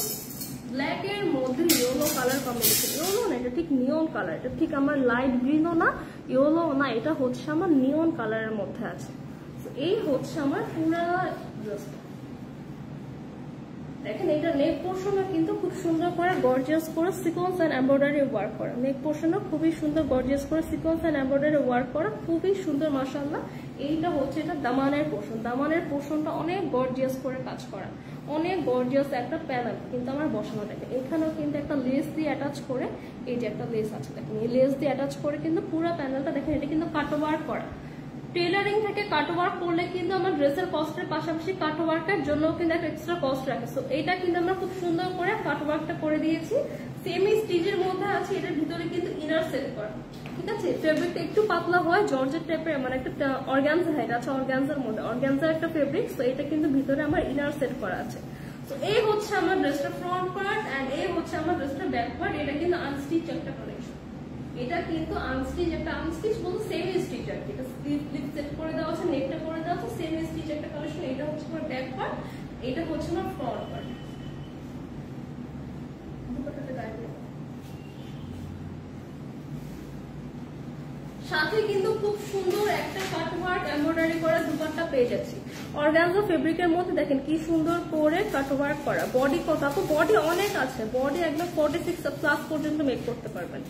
ব্ল্যাক এর মধ্যে ইয়েলো কালার কম্বিনেশন। ইয়েলো না, এটা ঠিক নিয়ন কালার, এটা ঠিক আমার লাইট গ্রিনও না ইয়েলো না, এটা হচ্ছে আমার নিয়ন কালারের মধ্যে আছে। এই হচ্ছে আমার পুরা ড্রেসটা। দেখেন এটা নেক পোর্শনও কিন্তু খুব সুন্দর করে গর্জিয়াস করে সিকোয়েন্স এন্ড এমব্রয়ডারি ওয়ার্ক করা। নেক পোর্শনও খুবই সুন্দর গর্জিয়াস করে সিকোয়েন্স এন্ড এমব্রয়ডারি ওয়ার্ক করা, খুবই সুন্দর মাশাআল্লাহ। এইটা হচ্ছে এটা দামানের পোর্শন। দামানের পোর্শনটা অনেক গর্জিয়াস করে কাজ করা, অনেক গর্জিয়াস একটা প্যানেল কিন্তু আমার বসানো। দেখেন এখানেও কিন্তু একটা লেস দিয়ে অ্যাটাচ করে, এই যে একটা লেস আছে দেখেন, এই লেস দিয়ে অ্যাটাচ করে কিন্তু পুরো প্যানেলটা দেখেন এটা কিন্তু কাটওয়ার্ক করা। টেলারিং থেকে কাটওয়ার্ক করলে কিন্তু আমার ড্রেসের কস্টের পাশাপাশি কাটওয়ার্কের জন্য কিন্তু একটা এক্সট্রা কস্ট রাখে। সো এইটা কিন্তু আমরা খুব সুন্দর করে কাটওয়ার্কটা করে দিয়েছি। সেমি স্টিচের মধ্যে আছে, এটার ভিতরে কিন্তু ইনার সেট করা, ঠিক আছে। ফেব্রিকটা একটু পাতলা হয়, জর্জেট টাইপের, মানে একটা অর্গানজা, এটা আছে অর্গানজার মধ্যে, অর্গানজার একটা ফেব্রিক। সো এটা কিন্তু ভিতরে আমার ইনার সেট করা আছে। তো এই হচ্ছে আমার ড্রেসটা ফ্রন্ট পার্ট এন্ড এই হচ্ছে আমার ড্রেসটা ব্যাক পার্ট। এটা কিন্তু আনস্টিচ একটা কালেকশন, এটা কিন্তু আনস্টিচ, একটা আনস্টিচ বলতে সেমি স্টিচ আর কি। এটা স্লিপ সেট করে দেওয়া আছে, নেকটা করে দেওয়া আছে, সেমি স্টিচ একটা কালেকশন। এটা হচ্ছে আমার ব্যাক পার্ট, এটা হচ্ছে আমার ফ্রন্ট পার্ট। সাথে কিন্তু খুব সুন্দর একটা কাটওয়ার্ক এমব্রয়ডারি করা দুপাট্টা পেয়ে যাচ্ছি অর্গানজা ফেব্রিকের মধ্যে। দেখেন কি সুন্দর করে কাটওয়ার্ক করা। বডি কত আপু? বডি অনেক আছে, বডি একদম 46 প্লাস পর্যন্ত মেক করতে পারবেন।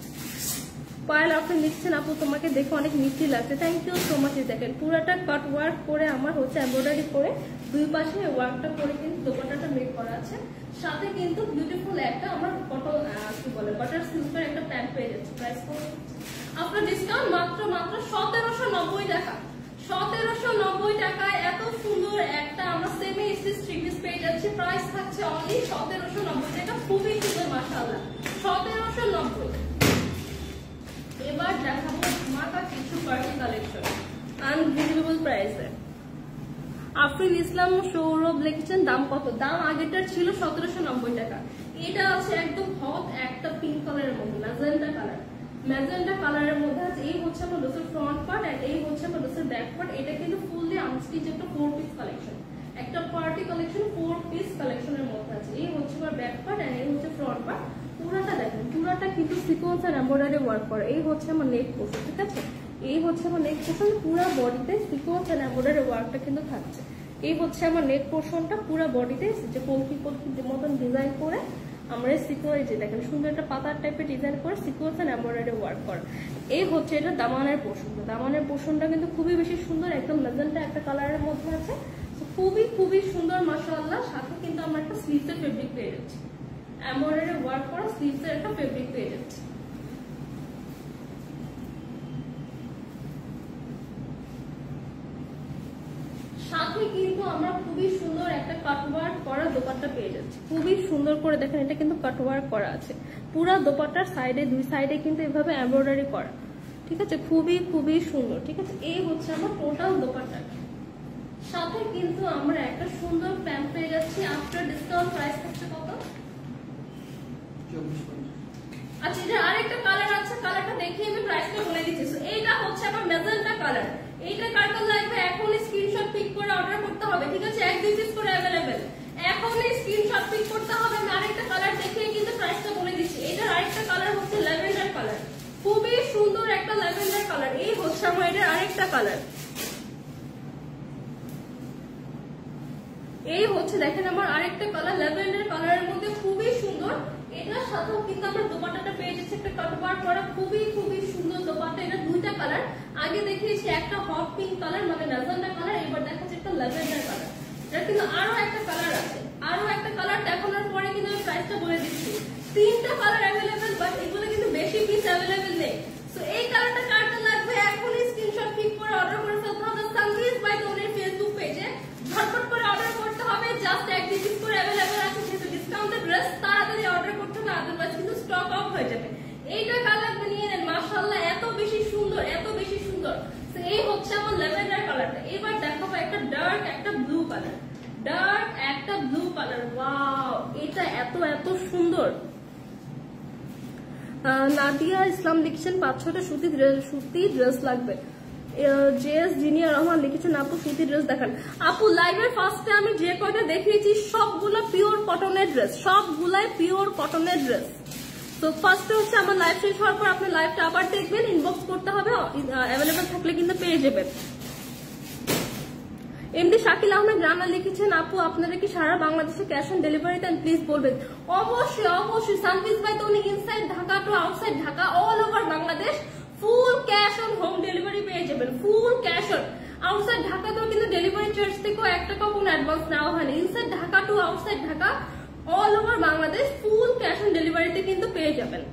পায়েল আপনি লিখছেন আপু তোমাকে দেখে অনেক মিষ্টি লাগছে, থ্যাংক ইউ সো মাচ। দেখেন পুরাটা কাট ওয়ার্ক করে আমার হচ্ছে এমব্রয়ডারি করে দুই পাশে ওয়ার্কটা করে কিন্তু দোপাট্টাটা মেক করা আছে। সাথে কিন্তু বিউটিফুল একটা আমার কটন কি বলে বাটার সিল্কের একটা প্যান্ট পেয়ে যাচ্ছে। প্রাইস কত আপনার ডিসকাউন্ট? মাত্র 1790 টাকা। 1790 টাকায় এত সুন্দর একটা আমরা সেমি স্টিচ থ্রি পিস পেয়ে যাচ্ছি। প্রাইস থাকছে অনলি 1790 টাকা। খুবই সুন্দর মাশাআল্লাহ, 1790। এবার দেখাবো ধামাকা কিছু পার্টি কালেকশন আনরিজনেবল প্রাইসে। আফরিন ইসলাম সৌরভ লিখছেন দাম কত? দাম আগেরটার ছিল 1790 টাকা। এটা আছে একদম হট একটা পিঙ্ক কালারের মধ্যে, ম্যাজেন্টা কালার, ম্যাজেন্টা কালারের মধ্যে আছে। এই হচ্ছে আমার ড্রেসের ফ্রন্ট পার্ট আর এই হচ্ছে আমার ড্রেসের ব্যাক পার্ট। এটা কিন্তু ফুললি আনস্টিচ একটা 4 পিস কালেকশন, একটা পার্টি কালেকশন 4 পিস কালেকশনের মধ্যে আছে। এই হচ্ছে আমার ব্যাক পার্ট আর এই হচ্ছে ফ্রন্ট পার্ট। পুরাটা দেখেন, পুরাটা কিন্তু সিকোয়েন্স আর এমব্রয়ডারি ওয়ার্ক করা। এই হচ্ছে আমার নেক পোর্শন, ঠিক আছে। এই হচ্ছে আমার নেক পোর্শন, পুরো বডিতে সিকোয়েন্স আর এমব্রয়ডারি ওয়ার্কটা কিন্তু থাকছে। এই হচ্ছে আমার নেক পোর্শনটা, পুরো বডিতে যে কলকি কলকি মতন ডিজাইন করে আমরা সিকোয়েন্স, যে দেখেন সুন্দর একটা পাতার টাইপের ডিজাইন করে সিকোয়েন্স আর এমব্রয়ডারি ওয়ার্ক করা। এই হচ্ছে এটা দামানের পোর্শনটা। দামানের পোর্শনটা কিন্তু খুবই বেশি সুন্দর, একদম ম্যাজেন্টা একটা কালারের মধ্যে আছে। খুবই খুবই সুন্দর মাশাআল্লাহ। সাথে কিন্তু আমরা একটা স্লিভসের ফেব্রিক পেয়ে যাচ্ছি, এমব্রয়ডারি ওয়ার্ক করা স্লিভসের একটা ফেব্রিক পেয়ে যাচ্ছি। সাথে কিন্তু আমরা খুবই সুন্দর একটা কাটওয়ার্ক করা দোপাট্টা পেয়ে যাচ্ছি, খুবই সুন্দর করে। দেখেন এটা কিন্তু কাটওয়ার্ক করা আছে, পুরো দোপাট্টার সাইডে দুই সাইডে কিন্তু এভাবে এমব্রয়ডারি করা, ঠিক আছে। খুবই খুবই সুন্দর, ঠিক আছে। এই হচ্ছে আমার টোটাল দোপাট্টা। সাথে কিন্তু আমরা একটা সুন্দর প্যান্ট পেয়ে যাচ্ছি। আফটার ডিসকাউন্ট প্রাইস হচ্ছে কত? আচ্ছা, এটা আরেকটা কালার আছে, কালারটা দেখিয়ে আমি প্রাইসটা বলে দিচ্ছি। এইটা হচ্ছে আমার ম্যাজেন্টা কালার। এইটা কার কার লাগবে এখন স্ক্রিনশট পিক করে অর্ডার করতে হবে, ঠিক আছে। 1-2 পিস করে अवेलेबल, এখন স্ক্রিনশট পিক করতে হবে। আমি আরেকটা কালার দেখিয়ে কিন্তু প্রাইসটা বলে দিচ্ছি। এটার আরেকটা কালার হচ্ছে ল্যাভেন্ডার কালার, খুবই সুন্দর একটা ল্যাভেন্ডার কালার। এই হচ্ছে আমার এটার আরেকটা কালার। এই হচ্ছে দেখেন আমার আরেকটা কালার ল্যাভেন্ডার কালারের মধ্যে, খুবই সুন্দর। এটার সাথেও কিন্তু আমরা দোপাট্টাটা পেয়ে যাচ্ছি একটা কাটওয়ার্ক করা, খুবই খুবই সুন্দর দোপাট্টা। এটা দুইটা কালার, আগে দেখিয়েছি একটা হট পিঙ্ক কালার মানে ম্যাজেন্টা কালার, এবার দেখাচ্ছি একটা ল্যাভেন্ডার কালার। এটা কিন্তু আরো একটা কালার আছে, আরো একটা কালার দেখানোর পরে কিন্তু আমি প্রাইসটা বলে দিচ্ছি। তিনটা কালার अवेलेबल, বাট এগুলো কিন্তু বেশি পিস অ্যাভেলেবেল নেই। সো এই কালারটা কারটা লাগবে এখনই স্ক্রিনশট ক্লিক করে অর্ডার করে ফেলতে হবে সানভিজ বাই তনির ফেসবুক পেজে। ঝটপট করে অর্ডার করতে হবে, জাস্ট 1 পিস করে অ্যাভেলেবেল আছে, যেহেতু ডিসকাউন্টেড ড্রেস তাড়াতাড়ি অর্ডার করতে হবে, আদারওয়াইজ কিন্তু স্টক আউট হয়ে যাবে। এইটা কালার নিয়ে নেন, মাশাআল্লাহ এত বেশি সুন্দর, এত বেশি সুন্দর। তো এই হচ্ছে আমার ল্যাভেন্ডার কালারটা। এবার দেখাবো একটা ডার্ক একটা ব্লু কালার, ডার্ক একটা ব্লু কালার। ওয়াও, এটা এত এত সুন্দর। নাদিয়া ইসলাম লিখছেন 5-6টা সুতি ড্রেস লাগবে। জেএস জিনিয়া রহমান লিখেছেন আপু সুতি ড্রেস দেখান। আপু লাইভের ফার্স্টে আমি যে কয়টা দেখিয়েছি সবগুলো পিওর কটনের ড্রেস, সবগুলাই পিওর কটনের ড্রেস। তো ফার্স্টে হচ্ছে আমার লাইভ শেষ হওয়ার পর আপনি লাইভটা আবার দেখবেন, ইনবক্স করতে হবে, অ্যাভেলেবেল থাকলে কিন্তু পেয়ে যাবেন। এমডি শাকিল আহমেদ রানা লিখেছেন আপু আপনারা কি সারা বাংলাদেশে ক্যাশ অন ডেলিভারি দেন, প্লিজ বলবেন। অবশ্যই অবশ্যই, Sanvis by Toni inside Dhaka to outside Dhaka all over Bangladesh full cash on home delivery পেয়ে যাবেন, ফুল ক্যাশ অন। আউটসাইড ঢাকাতেও কিন্তু ডেলিভারি চার্জ থেকেও 1 টাকাও কোনো অ্যাডভান্স নেওয়া হয়নি। Inside Dhaka to outside Dhaka all over Bangladesh full cash on ডেলিভারিতে কিন্তু পেয়ে যাবেন।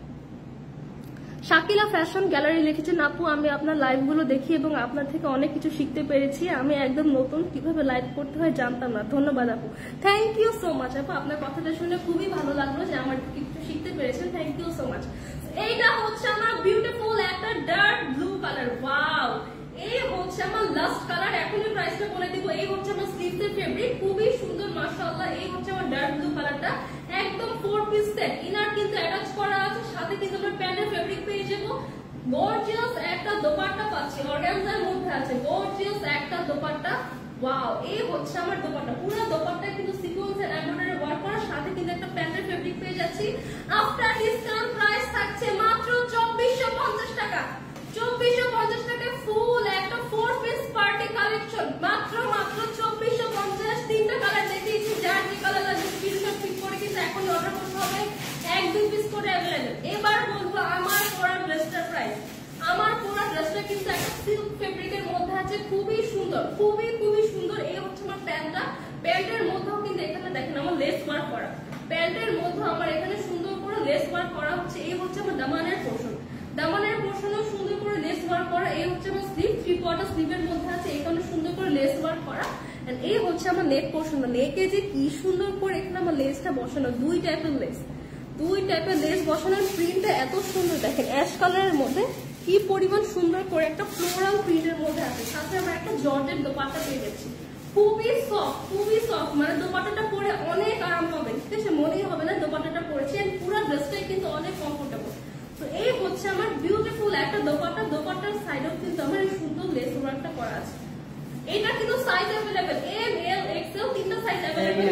শাকিলা ফ্যাশন গ্যালারি লিখেছেন আপু আমি আপনার লাইভ গুলো দেখি এবং আপনার থেকে অনেক কিছু শিখতে পেরেছি, আমি একদম নতুন, কিভাবে লাইভ করতে হয় জানতাম না। ধন্যবাদ আপু, থ্যাংক ইউ সো মাচ আপু, আপনার কথাটা শুনে খুবই ভালো লাগলো যে আমার কিছু শিখতে পেরেছেন, থ্যাংক ইউ সো মাচ। এইটা হচ্ছে আমার বিউটিফুল একটা ডার্ক ব্লু কালার। ওয়াও, এই হচ্ছে আমার লাস্ট কালার, এখনই প্রাইসটা বলে দিব। এই হচ্ছে আমার স্লিভস এর ফেব্রিক, খুবই সুন্দর মাশাআল্লাহ। এই হচ্ছে আমার ডার্ক ব্লু কালারটা, একদম 4 পিস সেট, ইনার কিন্তু অ্যাটাচ করা আছে, সাথে কিন্তু আমরা প্যান্টের ফেব্রিক পেয়ে যাবো। গর্জিয়াস একটা দোপাট্টা পাচ্ছি, অর্গানজার মধ্যে আছে, গর্জিয়াস একটা দোপাট্টা। ওয়াও, এই হচ্ছে আমার দোপাট্টা, পুরো দোপাট্টা কিন্তু সিকোয়েন্স এর এমব্রয়ডারি ওয়ার্ক করা, সাথে কিন্তু একটা প্যান্টের ফেব্রিক পেয়ে যাচ্ছি। আফটার ডিসকাউন্ট প্রাইস থাকছে মাত্র 2450 টাকা। 2450 টাকা ফুল একটা 4 পিস পার্টি কালেকশন, মাত্র 2450। 3টা কালার দেখিয়েছি, যার যে কালার লাগবে স্ক্রিনশট ক্লিক করে কিন্তু এখন অর্ডার করতে হবে, 1-2 পিস করে অ্যাভেলেবেল। এবার বলবো আমার পরা ড্রেসটার প্রাইস। আমার পরা ড্রেসটা কিন্তু একটা সিল্ক ফেব্রিকের মধ্যে আছে, খুবই সুন্দর, খুবই খুবই সুন্দর। এই হচ্ছে আমার প্যান্টটা, প্যান্টের মধ্যেও কিন্তু এখানে দেখেন আমার লেস ওয়ার্ক করা, প্যান্টের মধ্যে আমার এখানে সুন্দর করে লেস ওয়ার্ক করা হচ্ছে। এই হচ্ছে আমার দামানের পোর্শন, দামানের পোর্শনও সুন্দর করে লেস ওয়ার্ক করা। এই হচ্ছে আমার স্লিভ, 3/4 স্লিভের মধ্যে আছে, এখানে সুন্দর করে লেস ওয়ার্ক করা। এন্ড এই হচ্ছে আমার নেক পোর্শন, নেকে যে কি সুন্দর করে এখানে আমার লেসটা বসানো, 2 টাইপের লেস বসানোর প্রিন্টটা এত সুন্দর। দেখেন অ্যাশ কালারের মধ্যে কি পরিমাণ সুন্দর করে একটা ফ্লোরাল প্রিন্টের মধ্যে আছে, সাথে আমরা একটা জর্জেট দোপাট্টা পেয়ে যাচ্ছি, খুবই সফট, খুবই সফট। মানে দোপাট্টাটা পরে অনেক আরাম পাবেন, ঠিক আছে, মনেই হবে না দোপাট্টাটা পরেছি। পুরো ড্রেসটাই কিন্তু অনেক কমফোর্টেবল। তো এই হচ্ছে আমার বিউটিফুল একটা দোপাট্টা, দোপাট্টার সাইডেও কিন্তু আমার এই সুন্দর লেস ওয়ার্কটা করা আছে। এটা কিন্তু size available M L XL, 3টা সাইজ अवेलेबल।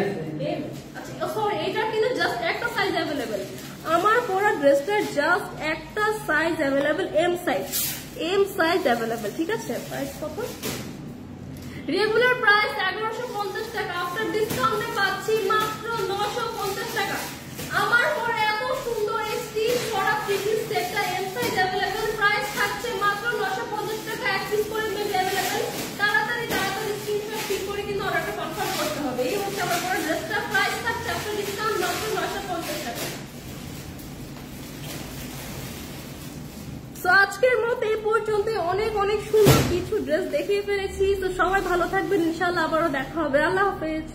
আচ্ছা সরি, এটা কিন্তু জাস্ট একটা সাইজ अवेलेबल। আমার পরা ড্রেসটার জাস্ট একটা size available, M size available, ঠিক আছে। প্রাইস কত? রেগুলার প্রাইস 1150 টাকা, আফটার ডিসকাউন্টে পাচ্ছি মাত্র 950 টাকা। আমার পরে এত সুন্দর এই স্টিচ করা থ্রি পিস সেটটা এম সাইজ अवेलेबल, প্রাইস থাকছে মাত্র 950 টাকা, 1 পিস করে মেবি अवेलेबल। তাড়াতাড়ি স্ক্রিনশট ক্লিক করে কিন্তু অর্ডারটা কনফার্ম করতে হবে। এই হচ্ছে আমার পরে ড্রেসটা, প্রাইস থাকছে আফটার ডিসকাউন্ট মাত্র 950 টাকা। তো আজকের মতো এই পর্যন্ত অনেক অনেক সুন্দর কিছু ড্রেস দেখিয়ে ফেলেছি। তো সবাই ভালো থাকবেন, ইনশাআল্লাহ আবারও দেখা হবে। আল্লাহ হাফেজ।